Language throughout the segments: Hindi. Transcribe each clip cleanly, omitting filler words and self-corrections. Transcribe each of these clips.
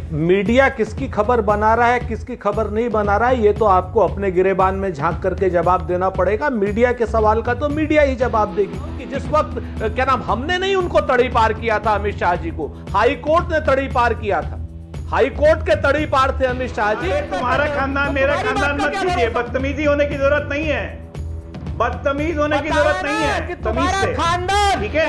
मीडिया किसकी खबर बना रहा है, किसकी खबर नहीं बना रहा है, ये तो आपको अपने गिरेबान में झांक करके जवाब देना पड़ेगा। मीडिया के सवाल का तो मीडिया ही जवाब देगी कि जिस वक्त क्या नाम हमने नहीं उनको तड़ी पार किया था, अमित शाह जी को हाई कोर्ट ने तड़ी पार किया था। हाई कोर्ट के तड़ी पार थे अमित शाह जी। तुम्हारा खानदान मेरा खानदान मत कीजिए, बदतमीजी होने की जरूरत नहीं है, बदतमीज होने की जरूरत नहीं है। तमीज से खानदान, ठीक है,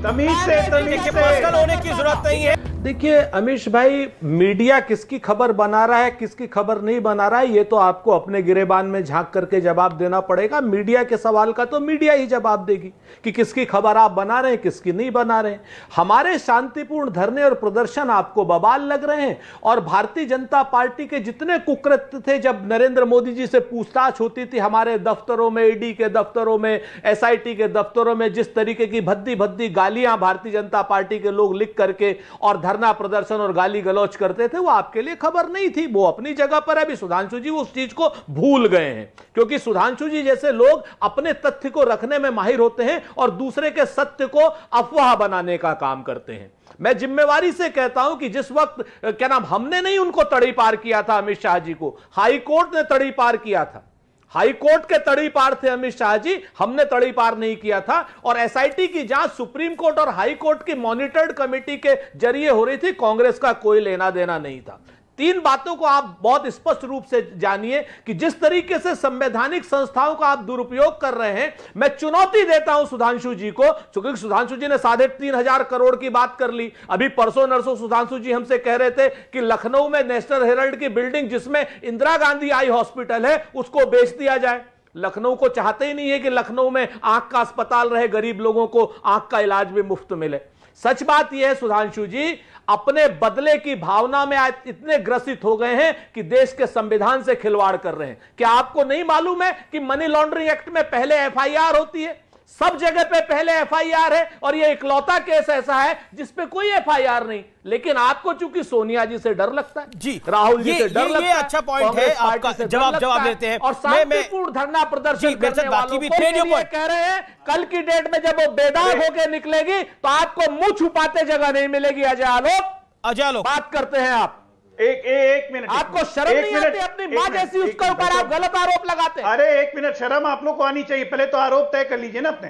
तमीज से पर्सनल होने की जरूरत नहीं है। देखिए अमीश भाई, मीडिया किसकी खबर बना रहा है, किसकी खबर नहीं बना रहा है, ये तो आपको अपने गिरेबान में झांक करके जवाब देना पड़ेगा। मीडिया के सवाल का तो मीडिया ही जवाब देगी कि किसकी खबर आप बना रहे हैं, किसकी नहीं बना रहे हैं। हमारे शांतिपूर्ण धरने और प्रदर्शन आपको बवाल लग रहे हैं, और भारतीय जनता पार्टी के जितने कुकृत्य थे, जब नरेंद्र मोदी जी से पूछताछ होती थी हमारे दफ्तरों में, ईडी के दफ्तरों में, एसआईटी के दफ्तरों में, जिस तरीके की भद्दी भद्दी गालियां भारतीय जनता पार्टी के लोग लिख करके और धरना प्रदर्शन और गाली गलौज करते थे, वो आपके लिए खबर नहीं थी। वो अपनी जगह पर है। अभी सुधांशु जी उस चीज को भूल गए हैं, क्योंकि सुधांशु जी जैसे लोग अपने तथ्य को रखने में माहिर होते हैं और दूसरे के सत्य को अफवाह बनाने का काम करते हैं। मैं जिम्मेवारी से कहता हूं कि जिस वक्त क्या नाम हमने नहीं उनको तड़ी पार किया था, अमित शाह जी को हाई कोर्ट ने तड़ी पार किया था। हाई कोर्ट के तड़ी पार थे अमित शाह जी, हमने तड़ी पार नहीं किया था। और एसआईटी की जांच सुप्रीम कोर्ट और हाई कोर्ट की मॉनिटर्ड कमेटी के जरिए हो रही थी, कांग्रेस का कोई लेना देना नहीं था। तीन बातों को आप बहुत स्पष्ट रूप से जानिए कि जिस तरीके से संवैधानिक संस्थाओं का आप दुरुपयोग कर रहे हैं, मैं चुनौती देता हूं सुधांशु जी को, क्योंकि सुधांशु जी ने 3,500 करोड़ की बात कर ली। अभी परसों नरसों सुधांशु जी हमसे कह रहे थे कि लखनऊ में नेशनल हेराल्ड की बिल्डिंग जिसमें इंदिरा गांधी आई हॉस्पिटल है, उसको बेच दिया जाए। लखनऊ को चाहते ही नहीं है कि लखनऊ में आंख का अस्पताल रहे, गरीब लोगों को आंख का इलाज भी मुफ्त मिले। सच बात यह है सुधांशु जी, अपने बदले की भावना में आज इतने ग्रसित हो गए हैं कि देश के संविधान से खिलवाड़ कर रहे हैं। क्या आपको नहीं मालूम है कि मनी लॉन्ड्रिंग एक्ट में पहले एफआईआर होती है? सब जगह पे पहले एफआईआर है, और ये इकलौता केस ऐसा है जिसपे कोई एफआईआर नहीं। लेकिन आपको चूंकि सोनिया जी से डर लगता है, जी राहुल जी से डर लगता है। ये अच्छा पॉइंट है आपका, जवाब देते हैं। और शांतिपूर्ण धरना प्रदर्शन करने वालों को कह रहे हैं कल की डेट में जब वो बेदाग होकर निकलेगी तो आपको मुंह छुपाते जगह नहीं मिलेगी। अजय आलोक बात करते हैं आप, एक मिनट, आपको शर्म नहीं आती? अपनी मां जैसी उसके ऊपर आप गलत आरोप लगाते हैं। अरे एक मिनट, शर्म आप लोग को आनी चाहिए। पहले तो आरोप तय कर लीजिए ना अपने।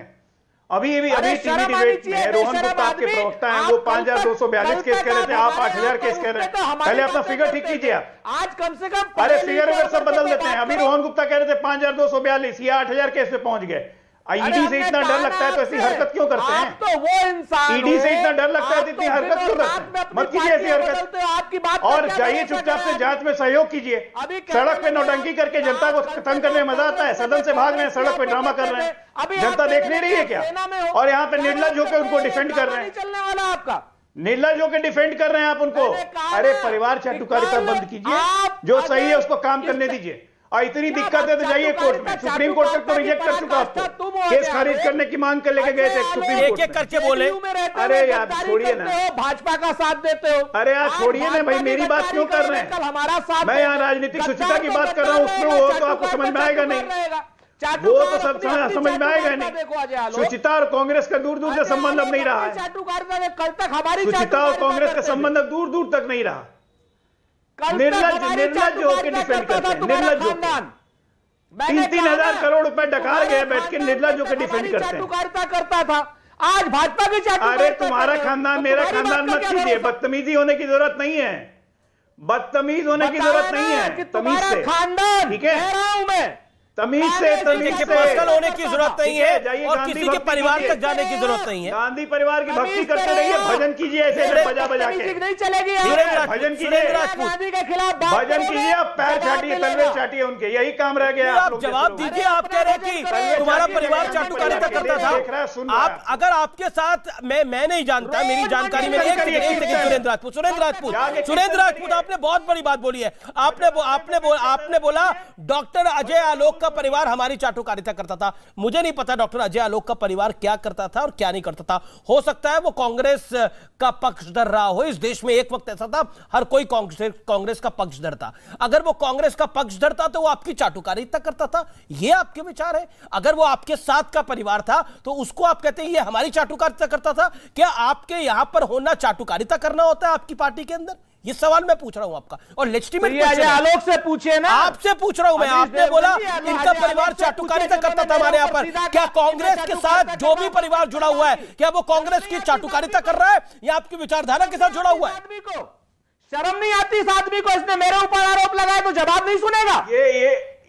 अभी टीवी डिबेट में रोहन गुप्ता आपके प्रवक्ता हैं, वो 5,242 केस कह रहे थे, आप 8,000 केस कह रहे हैं। पहले अपना फिगर ठीक कीजिए आप। आज कम से कम अरे फिगर अगर सब बदल देते हैं। अभी रोहन गुप्ता कह रहे थे 5,242, ये 8,000 केस पे पहुंच गए। ईडी से इतना डर लगता है तो ऐसी हरकत क्यों करते हैं? तो वो इंसान ईडी से इतना डर लगता है तो इतनी हरकत क्यों करते हैं? मत कीजिए ऐसी हरकत। आपकी बात और जाइए चुपचाप से जांच में सहयोग कीजिए। सड़क पे नौटंकी करके जनता को तंग करने में मजा आता है। सदन से भाग रहे हैं, सड़क पे ड्रामा कर रहे हैं, जनता देख नहीं रही है क्या? और यहाँ पे निर्लज होकर उनको डिफेंड कर रहे हैं। चलने वाला आपका निर्लज होकर डिफेंड कर रहे हैं आप उनको। अरे परिवार चाटुकारिता बंद कीजिए, जो सही है उसको काम करने दीजिए। और इतनी दिक्कत है तो जाइए कोर्ट में। सुप्रीम कोर्ट तक तो रिजेक्ट कर चुका आपको, केस खारिज करने की मांग कर लेके गए थे सुप्रीम कोर्ट। एक करके बोले। अरे यार छोड़िए ना, भाजपा का साथ देते हो। अरे यार छोड़िए ना भाई, मेरी बात क्यों कर रहे हैं? हमारा साथ, मैं यहाँ राजनीतिक शुचिता की बात कर रहा हूँ, उसमें वो तो आपको समझ में आएगा नहीं, वो तो सब समझ में आएगा नहीं। शुचिता और कांग्रेस का दूर दूर से संबंध अब नहीं रहा है। कल तक हमारी शुचिता और कांग्रेस का संबंध अब दूर दूर तक नहीं रहा। निर्लज होकर डिफेंड करते हैं, निर्लज होकर 3,000 करोड़ रुपए डकार गए बैठ के निर्लज होकर डिफेंड करते हैं। करता था, आज भाजपा की अरे तुम्हारा खानदान मेरा खानदान मत कीजिए, बदतमीजी होने की जरूरत नहीं है, बदतमीज होने की जरूरत नहीं है। तमीज से खानदान, ठीक है, कह रहा हूं मैं, तमीज से पर्सनल होने की जरूरत नहीं है, जाइए और गांधी किसी के भक्ति परिवार कीजिए। तक जाने की जरूरत नहीं है। गांधी परिवार की भक्ति करते रहिए, भजन कीजिए ऐसे बजा बजा के, नहीं चलेगी। भजन कीजिए, गांधी के खिलाफ भजन कीजिए, आप पैर चाटिए, तलवे चाटिए उनके, यही काम रह गया। आप जवाब दीजिए। आप कह रहे हैं कि तुम्हारा परिवार चाटुकारिता करता था। आप अगर आपके साथ मैं नहीं जानता, मेरी जानकारी में सुरेंद्र राजपूत आपने बहुत बड़ी बात बोली है। आपने बोला डॉक्टर अजय आलोक का परिवार हमारी चाटुकारिता करता था। मुझे नहीं पता डॉक्टर अजय आलोक का परिवार क्या करता था और क्या नहीं करता था। हो सकता है वो कांग्रेस का पक्षधर रहा हो। इस देश में एक वक्त ऐसा था हर कोई कांग्रेस का पक्षधर था। अगर वो कांग्रेस का पक्षधर था तो वो आपकी चाटुकारिता करता था, ये आपके विचार है। अगर वो आपके साथ का परिवार था तो उसको आप कहते हैं ये हमारी चाटुकारिता करता था। क्या आपके यहां पर होना चाटुकारिता करना होता है आपकी पार्टी के अंदर? ये सवाल मैं पूछ रहा हूं आपका, और लेजिटिमेट आलोक से पूछिए ना, आपसे पूछ रहा हूं मैं। आपने बोला इनका परिवार चाटुकारिता करता था हमारे यहाँ पर, क्या कांग्रेस के साथ जो भी परिवार जुड़ा हुआ है क्या वो कांग्रेस की चाटुकारिता कर रहा है या आपकी विचारधारा के साथ जुड़ा हुआ है? शर्म नहीं आती इस आदमी को, इसने मेरे ऊपर आरोप लगाए तो जवाब नहीं सुनेगा।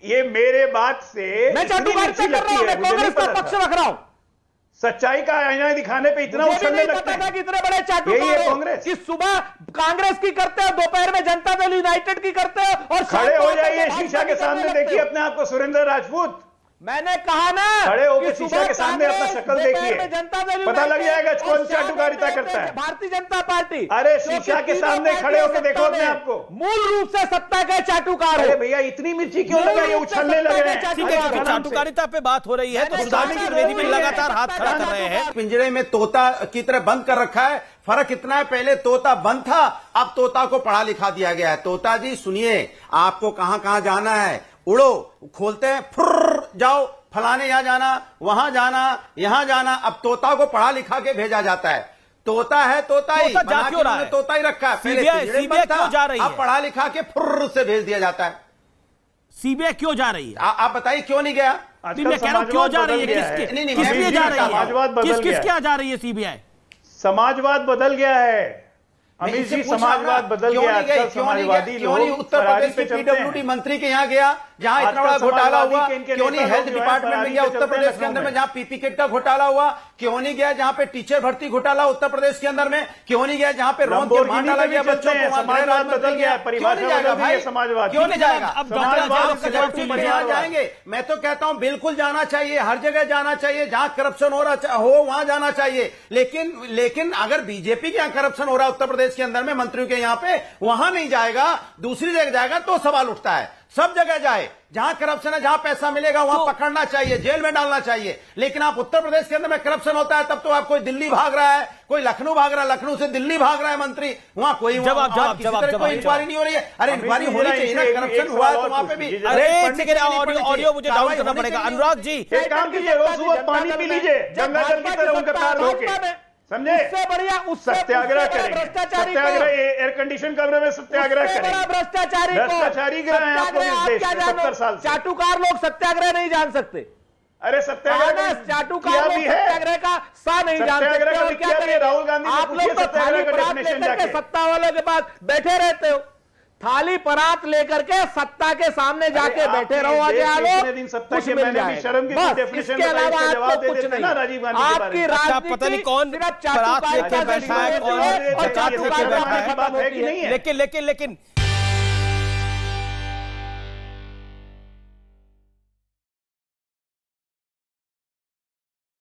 ये मेरे बात से मैं चाटुकारिता कर रहा हूं, मैं कांग्रेस का पक्ष रख रहा हूं। सच्चाई का आईना दिखाने पे इतना उछलने लगते हैं कि इतने बड़े चाटुकार हो कांग्रेस कि सुबह कांग्रेस की करते हो, दोपहर में जनता दल यूनाइटेड की करते हो, और खड़े हो जाइए शीशा के सामने, देखिए अपने आप को सुरेंद्र राजपूत। मैंने कहा ना, खड़े होकर शीशा के सामने अपना शक्ल देखिए, पता लग जाएगा कौन चाटुकारिता करता है। भारतीय जनता पार्टी, अरे शीशा के सामने खड़े होकर देखो अपने आप को, मूल रूप से सत्ता के चाटुकार। अरे भैया इतनी मिर्ची क्यों लगा, ये उछलने लग रहे हैं। ठीक है, क्योंकि चाटुकारिता पे बात हो रही है तो सुधारने की त्रिवेदी भी लगातार हाथ खड़ा कर रहे हैं। पिंजरे में तोता की तरह बंद कर रखा है। फर्क इतना है, पहले तोता बंद था, अब तोता को पढ़ा लिखा दिया गया है। तोता जी सुनिए, आपको कहां कहां जाना है, उड़ो, खोलते हैं, फुर्र जाओ, फलाने यहां जाना, वहां जाना, यहां जाना। अब तोता को पढ़ा लिखा के भेजा जाता है। तोता है तोता ही, तोता जा क्यों रहा है? तोता ही रखा है। सीबीआई क्यों जा रही है? अब पढ़ा लिखा के फुर्र से भेज दिया जाता है। सीबीआई क्यों जा रही है? आप बताइए क्यों नहीं गया? मैं कह रहा हूं क्यों जा रही है, किसके जा रही है, समाजवाद बदल गया, किसके जा रही है सीबीआई? समाजवाद बदल गया है अमित जी, समाजवाद बदल गया। आजकल समाजवादी लोग उत्तर प्रदेश के पीडब्ल्यूडी मंत्री के यहाँ गया, जहां इतना बड़ा घोटाला हुआ, क्यों नहीं हेल्थ डिपार्टमेंट में गया उत्तर प्रदेश के अंदर में, जहां पीपी किट का घोटाला हुआ, क्यों नहीं गया जहां पे टीचर भर्ती घोटाला उत्तर प्रदेश के अंदर में, क्यों नहीं गया जहां पे रोन के बांध डाला गया बच्चों को, समाजवाद बदल गया, परिभाषा बदल गई है समाजवाद, क्यों नहीं जाएगा? अब डॉक्टर जाएंगे, मैं तो कहता हूं बिल्कुल जाना चाहिए, हर जगह जाना चाहिए, जहां करप्शन हो रहा हो वहां जाना चाहिए। लेकिन अगर बीजेपी के यहाँ करप्शन हो रहा है उत्तर प्रदेश के अंदर में, मंत्रियों के यहाँ पे, वहां नहीं जाएगा, दूसरी जगह जाएगा तो सवाल उठता है। सब जगह जाए, जहां करप्शन है, जहां पैसा मिलेगा वहां पकड़ना चाहिए, जेल में डालना चाहिए। लेकिन आप उत्तर प्रदेश के अंदर में करप्शन होता है तब तो आप कोई दिल्ली भाग रहा है, कोई लखनऊ भाग रहा है, लखनऊ से दिल्ली भाग रहा है मंत्री, वहां कोई इंक्वायरी नहीं हो रही है। अरे इंक्वायरी होनी चाहिए ना, करप्शन हुआ है तो वहां पे भी। अरे ऑडियो मुझे डाउन करना पड़ेगा। अनुराग जी एक काम कीजिए, रोज सुबह पानी पी लीजिए, गंगा जल की तरह उनका पैर धो के, समझे? उससे बढ़िया सत्याग्रह करेंगे, सत्याग्रह, एयर कंडीशन कमरे में सत्याग्रह करेंगे। भ्रष्टाचारी ग्रह है आप लोग इस देश में 70 साल से। चाटुकार लोग सत्याग्रह नहीं जान सकते। अरे सत्याग्रह चाटुकार लोग सत्याग्रह का सा नहीं जान सकते। और क्या करें, राहुल गांधी आप लोग तो थाली परात लेकर के सत्ता वालों के पास बैठे रहते हो, थाली परात लेकर के सत्ता के सामने जाके बैठे रहो। आज कुछ मिल जाए, इसके अलावा आपको कुछ नहीं। आपकी राजनीति पता नहीं कौन सिर्फ परात लेकर चाटुकारिता बैठा है, कौन और चाटुकारिता लेकिन